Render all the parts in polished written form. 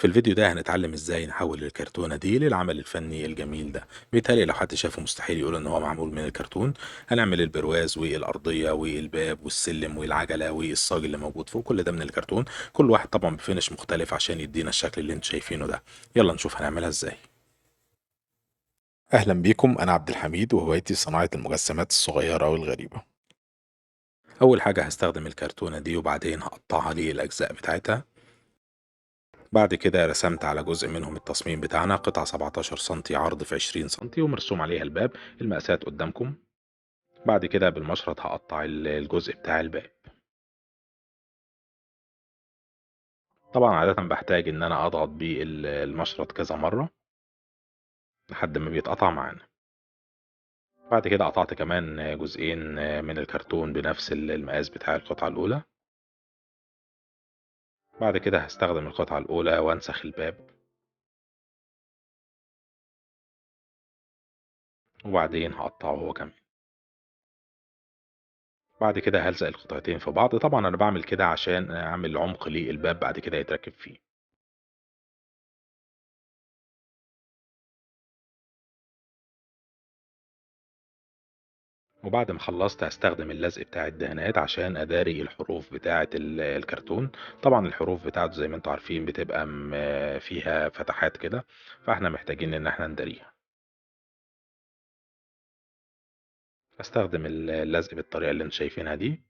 في الفيديو ده هنتعلم ازاي نحول الكرتونة دي للعمل الفني الجميل ده. بيتهيألي لو حد شافه مستحيل يقول ان هو معمول من الكرتون. هنعمل البرواز والأرضية والباب والسلم والعجلة والصاج اللي موجود فوق، كل ده من الكرتون. كل واحد طبعا بفينش مختلف عشان يدينا الشكل اللي انتوا شايفينه ده. يلا نشوف هنعملها ازاي. اهلا بيكم، انا عبد الحميد وهوايتي صناعة المجسمات الصغيرة والغريبة. اول حاجة هستخدم الكرتونة دي وبعدين هقطعها للأجزاء بتاعتها. بعد كده رسمت على جزء منهم التصميم بتاعنا، قطعة 17 سنتي عرض في 20 سنتي ومرسوم عليها الباب. المقاسات قدامكم. بعد كده بالمشرط هقطع الجزء بتاع الباب. طبعا عادة بحتاج ان انا اضغط بيه المشرط كذا مرة لحد ما بيتقطع معانا. بعد كده قطعت كمان جزئين من الكرتون بنفس المقاس بتاع القطعة الاولى. بعد كده هستخدم القطعة الاولى وانسخ الباب، وبعدين هقطعه هو كمان. بعد كده هلزق القطعتين في بعض. طبعا انا بعمل كده عشان اعمل عمق للباب بعد كده يتركب فيه. وبعد ما خلصت هستخدم اللزق بتاع الدهانات عشان اداري الحروف بتاعة الكرتون. طبعا الحروف بتاعته زي ما انتوا عارفين بتبقى فيها فتحات كده، فاحنا محتاجين ان احنا نداريها. هستخدم اللزق بالطريقة اللي انتوا شايفينها دي،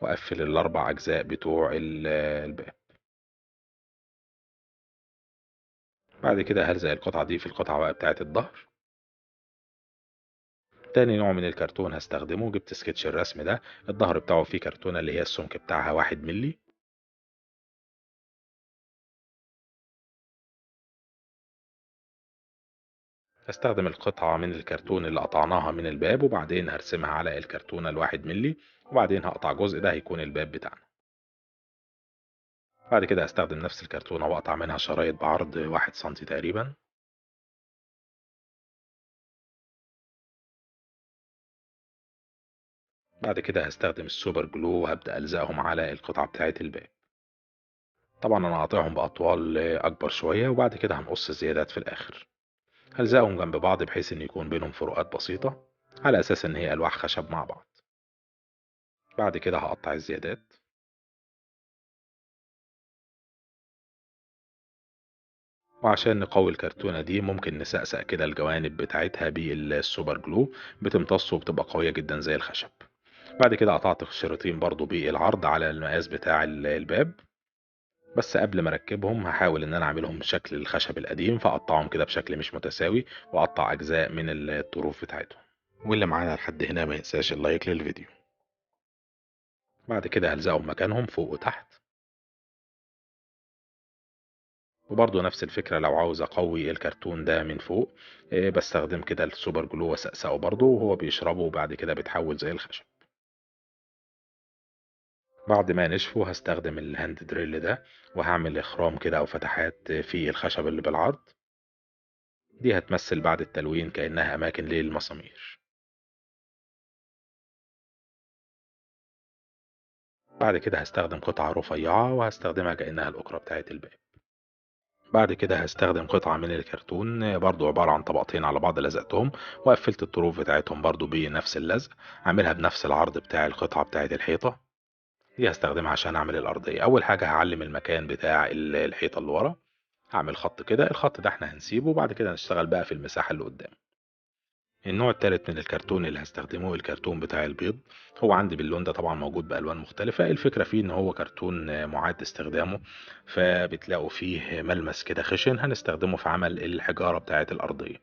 واقفل الاربع اجزاء بتوع الباب. بعد كده هلزق القطعة دي في القطعة بقى بتاعة الظهر. تاني نوع من الكرتون هستخدمه، جبت سكتش الرسم ده. الظهر بتاعه فيه كرتونة اللي هي السمك بتاعها 1 ملي. هستخدم القطعة من الكرتون اللي قطعناها من الباب وبعدين هرسمها على الكرتونة 1 ملي، وبعدين هقطع جزء ده هيكون الباب بتاعنا. بعد كده هستخدم نفس الكرتونة واقطع منها شرايط بعرض 1 سنتي تقريبا. بعد كده هستخدم السوبر جلو وهبدأ ألزقهم على القطعة بتاعة الباب. طبعا أنا قاطعهم بأطوال أكبر شوية، وبعد كده هنقص الزيادات في الآخر. هلزقهم جنب بعض بحيث إن يكون بينهم فروقات بسيطة، على أساس إن هي ألواح خشب مع بعض. بعد كده هقطع الزيادات. وعشان نقوي الكرتونة دي ممكن نسقسق كده الجوانب بتاعتها بالسوبر جلو، بتمتص وبتبقى قوية جدا زي الخشب. بعد كده قطعت الشريطين برضو بالعرض على المقاس بتاع الباب. بس قبل ما اركبهم هحاول ان انا اعملهم بشكل الخشب القديم، فاقطعهم كده بشكل مش متساوي واقطع اجزاء من الطروف بتاعتهم. واللي معانا لحد هنا ما ينساش اللايك للفيديو. بعد كده هلزقهم مكانهم فوق وتحت. وبرضه نفس الفكرة لو عاوز أقوي الكرتون ده من فوق، بستخدم كده السوبر جلو وأسقسقه برضه وهو بيشربه، وبعد كده بيتحول زي الخشب. بعد ما نشفه هستخدم الهاند دريل ده، وهعمل إخرام كده أو فتحات في الخشب اللي بالعرض. دي هتمثل بعد التلوين كأنها أماكن للمسامير. بعد كده هستخدم قطعة رفيعة وهستخدمها كأنها الأكرة بتاعت الباب. بعد كده هستخدم قطعة من الكرتون برضو عبارة عن طبقتين على بعض لزقتهم، وقفلت الطروف بتاعتهم برضو بنفس اللزق. عاملها بنفس العرض بتاع القطعة بتاعت الحيطة. دي هستخدمها عشان اعمل الأرضية. أول حاجة هعلم المكان بتاع الحيطة اللي ورا. هعمل خط كده، الخط ده احنا هنسيبه وبعد كده نشتغل بقى في المساحة اللي قدام. النوع التالت من الكرتون اللي هستخدمه الكرتون بتاع البيض. هو عندي باللون ده، طبعا موجود بألوان مختلفة. الفكرة فيه ان هو كرتون معاد استخدامه، فبتلاقوا فيه ملمس كده خشن هنستخدمه في عمل الحجارة بتاعة الأرضية.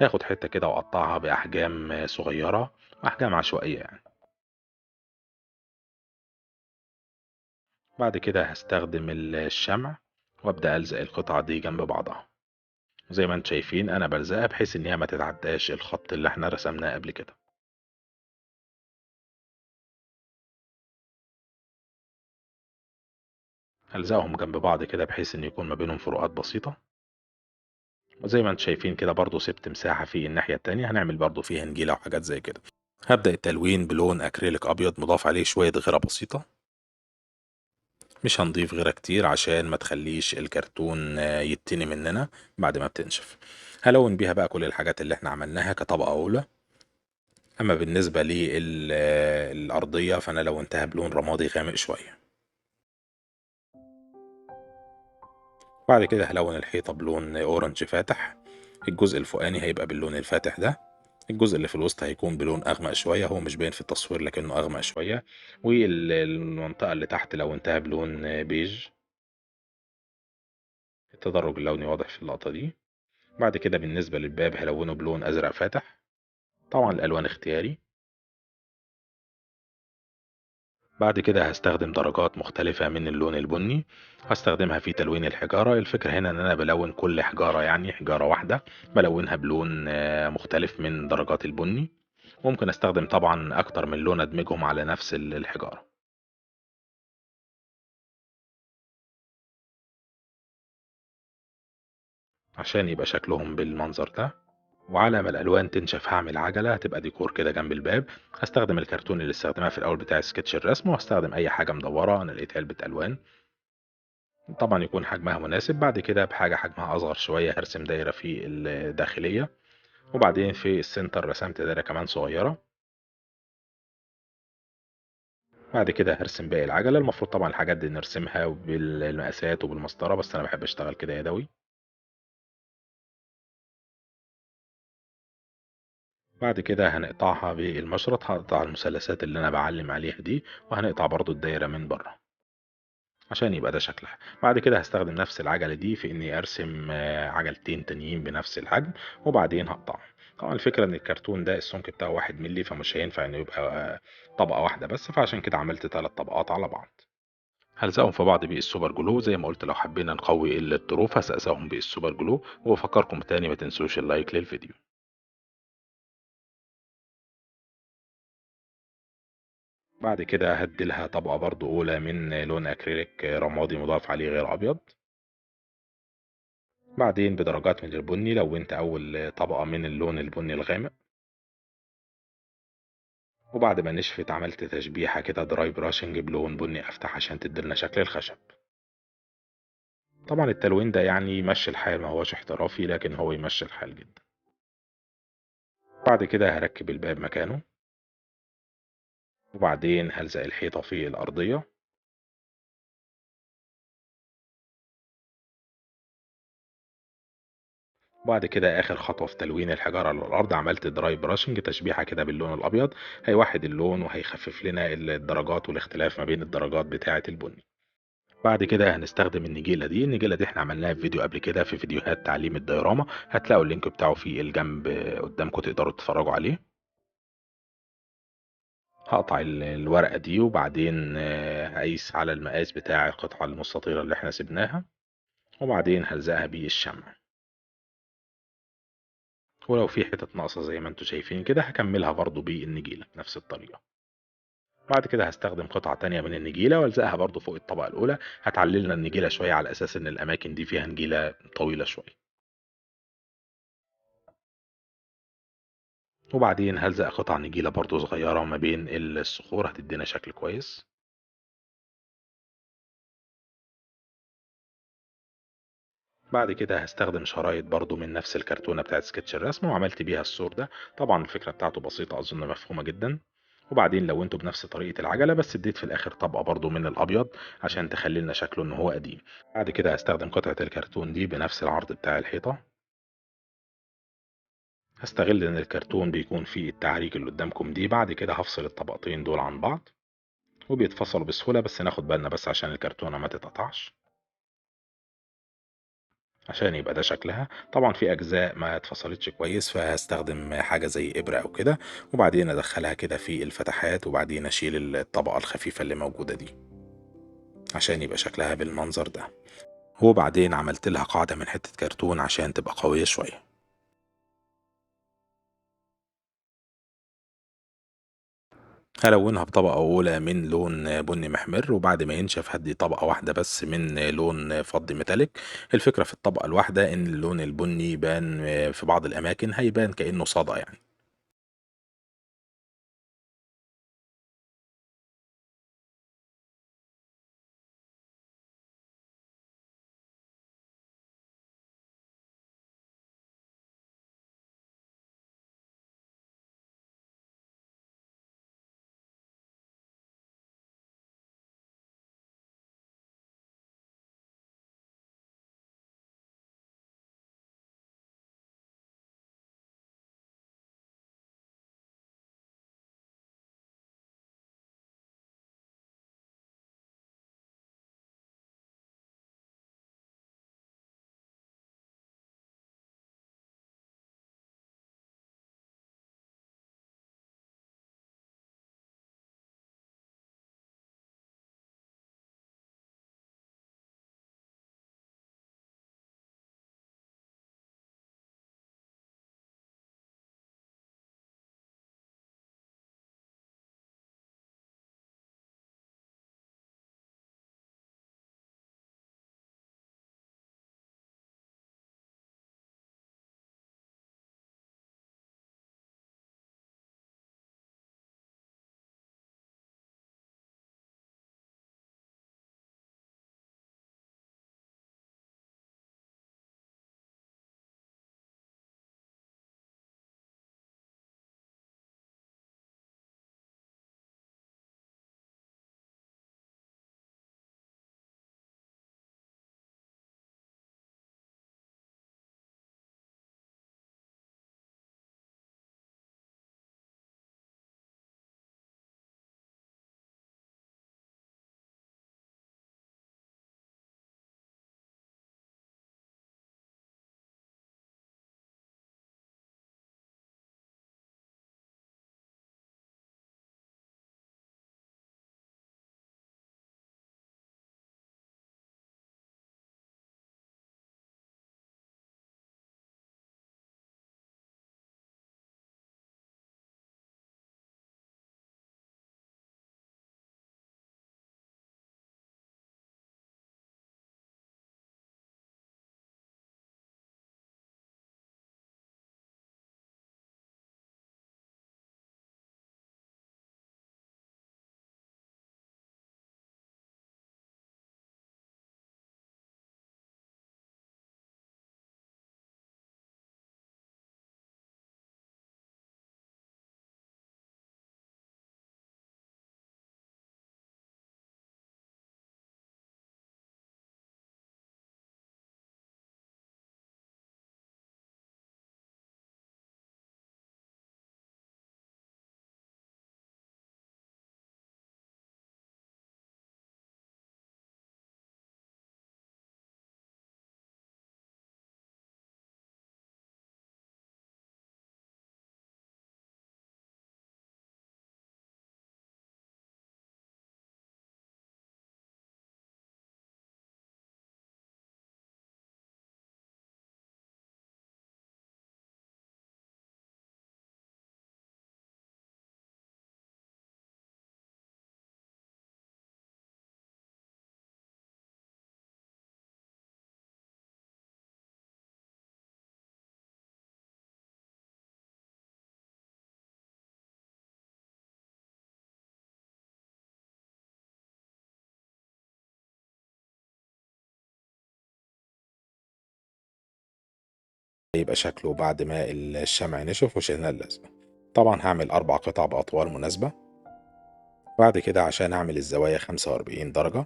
هاخد حتة كده واقطعها بأحجام صغيرة، أحجام عشوائية يعني. بعد كده هستخدم الشمع وابدأ ألزق القطعة دي جنب بعضها. زي ما انتم شايفين انا بلزقها بحيث ان هي ما تتعداش الخط اللي احنا رسمناه قبل كده. هلزقهم جنب بعض كده بحيث ان يكون ما بينهم فروقات بسيطة. وزي ما انتم شايفين كده برضو سبت مساحة في الناحية التانية، هنعمل برضو فيها نجيلة وحاجات زي كده. هبدأ التلوين بلون أكريليك أبيض مضاف عليه شوية غيرة بسيطة. مش هنضيف غيرها كتير عشان ما تخليش الكرتون يتني مننا بعد ما بتنشف. هلون بيها بقى كل الحاجات اللي احنا عملناها كطبقة أولى. أما بالنسبة للأرضية فأنا لونتها بلون رمادي غامق شوية. بعد كده هلون الحيطة بلون أورنج فاتح. الجزء الفوقاني هيبقى باللون الفاتح ده، الجزء اللي في الوسط هيكون بلون أغمق شوية، هو مش باين في التصوير لكنه أغمق شوية، والمنطقة اللي تحت لونتها بلون بيج. التدرج اللوني واضح في اللقطة دي. بعد كده بالنسبة للباب هلونه بلون أزرق فاتح، طبعا الألوان اختياري. بعد كده هستخدم درجات مختلفة من اللون البني، هستخدمها في تلوين الحجارة. الفكرة هنا ان انا بلون كل حجارة، يعني حجارة واحدة بلونها بلون مختلف من درجات البني. ممكن استخدم طبعا اكتر من لون ادمجهم على نفس الحجارة عشان يبقى شكلهم بالمنظر ده. وعلى ما الالوان تنشف هعمل عجلة هتبقى ديكور كده جنب الباب. هستخدم الكرتون اللي استخدمها في الاول بتاع سكتش الرسم، وهستخدم اي حاجة مدورة انا لقيت علبة الوان طبعا يكون حجمها مناسب. بعد كده بحاجة حجمها أصغر شوية هرسم دايرة في الداخلية، وبعدين في السنتر رسمت دايرة كمان صغيرة. بعد كده هرسم باقي العجلة. المفروض طبعا الحاجات دي نرسمها بالمقاسات وبالمسطرة، بس أنا بحب أشتغل كده يدوي. بعد كده هنقطعها بالمشرط، هقطع المثلثات اللي أنا بعلم عليها دي، وهنقطع برضو الدايرة من بره عشان يبقى ده شكلها. بعد كده هستخدم نفس العجلة دي في اني ارسم عجلتين تانيين بنفس الحجم، وبعدين هقطعهم. طبعا الفكرة ان الكرتون ده السمك بتاعه 1 ملي، فمش هينفع انه يبقى طبقة واحدة بس، فعشان كده عملت 3 طبقات على بعض. هلزقهم في بعض بالسوبر جلو زي ما قلت. لو حبينا نقوي الطروف هسقسهم بالسوبر جلو. وبفكركم تاني ما تنسوش اللايك للفيديو. بعد كده هديلها طبقة برضو أولى من لون أكريليك رمادي مضاف عليه غير أبيض. بعدين بدرجات من البني لونت أول طبقة من اللون البني الغامق. وبعد ما نشفت عملت تشبيحة كده دراي براشنج بلون بني أفتح عشان تديلنا شكل الخشب. طبعا التلوين ده يعني يمشي الحال، ما هوش احترافي لكن هو يمشي الحال جدا. بعد كده هركب الباب مكانه، وبعدين هلزق الحيطة في الأرضية. وبعد كده آخر خطوة في تلوين الحجارة على الأرض عملت دراي براشنج تشبيحة كده باللون الأبيض، هيوحد اللون وهيخفف لنا الدرجات والاختلاف ما بين الدرجات بتاعة البني. بعد كده هنستخدم النجيلة دي احنا عملناها في فيديو قبل كده، في فيديوهات تعليم الديوراما، هتلاقوا اللينك بتاعه في الجنب قدامكم تقدروا تتفرجوا عليه. هقطع الورقة دي، وبعدين هقيس على المقاس بتاع القطعة المستطيلة اللي احنا سبناها، وبعدين هلزقها بالشمع. ولو في حتت ناقصة زي ما انتوا شايفين كده هكملها برضو بالنجيلة بنفس الطريقة. بعد كده هستخدم قطعة تانية من النجيلة والزقها برضو فوق الطبقة الأولى. هتعللنا النجيلة شوية على أساس إن الأماكن دي فيها نجيلة طويلة شوية. وبعدين هلزق قطع نجيلة برضو صغيرة ما بين الصخور هتدينا شكل كويس. بعد كده هستخدم شرايط برضو من نفس الكرتونة بتاعت سكتش الرسم وعملت بيها السور ده. طبعا الفكرة بتاعته بسيطة أظن مفهومة جدا. وبعدين لونته بنفس طريقة العجلة، بس اديت في الآخر طبقة برضو من الأبيض عشان تخلي لنا شكله إن هو قديم. بعد كده هستخدم قطعة الكرتون دي بنفس العرض بتاع الحيطة. هستغل إن الكرتون بيكون فيه التعريج اللي قدامكم دي. بعد كده هفصل الطبقتين دول عن بعض، وبيتفصلوا بسهولة، بس ناخد بالنا بس عشان الكرتونة ما تتقطعش عشان يبقى ده شكلها. طبعا في اجزاء ما اتفصلتش كويس، فهستخدم حاجة زي ابرة او كده، وبعدين ادخلها كده في الفتحات، وبعدين اشيل الطبقة الخفيفة اللي موجودة دي عشان يبقى شكلها بالمنظر ده. وبعدين عملت لها قاعدة من حتة كرتون عشان تبقى قوية شوية. هلونها بطبقة أولى من لون بني محمر، وبعد ما ينشف هدي طبقة واحدة بس من لون فضي ميتاليك. الفكرة في الطبقة الواحدة إن اللون البني يبان في بعض الأماكن، هيبان كأنه صدى يعني. يبقى شكله بعد ما الشمع نشف وشلنا اللزق. طبعا هعمل 4 قطع بأطوال مناسبة. بعد كده عشان أعمل الزوايا 45 درجة،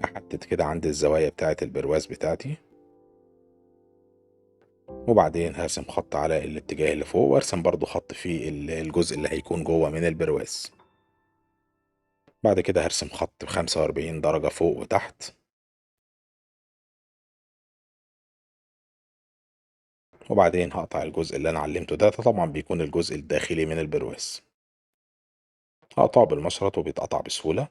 أحدد كده عند الزوايا بتاعة البرواز بتاعتي، وبعدين هرسم خط على الاتجاه اللي فوق، وارسم برضو خط في الجزء اللي هيكون جوه من البرواز. بعد كده هرسم خط ب45 درجة فوق وتحت، وبعدين هقطع الجزء اللي أنا علمته ده طبعا بيكون الجزء الداخلي من البرواز. هقطعه بالمشرط وبيتقطع بسهولة.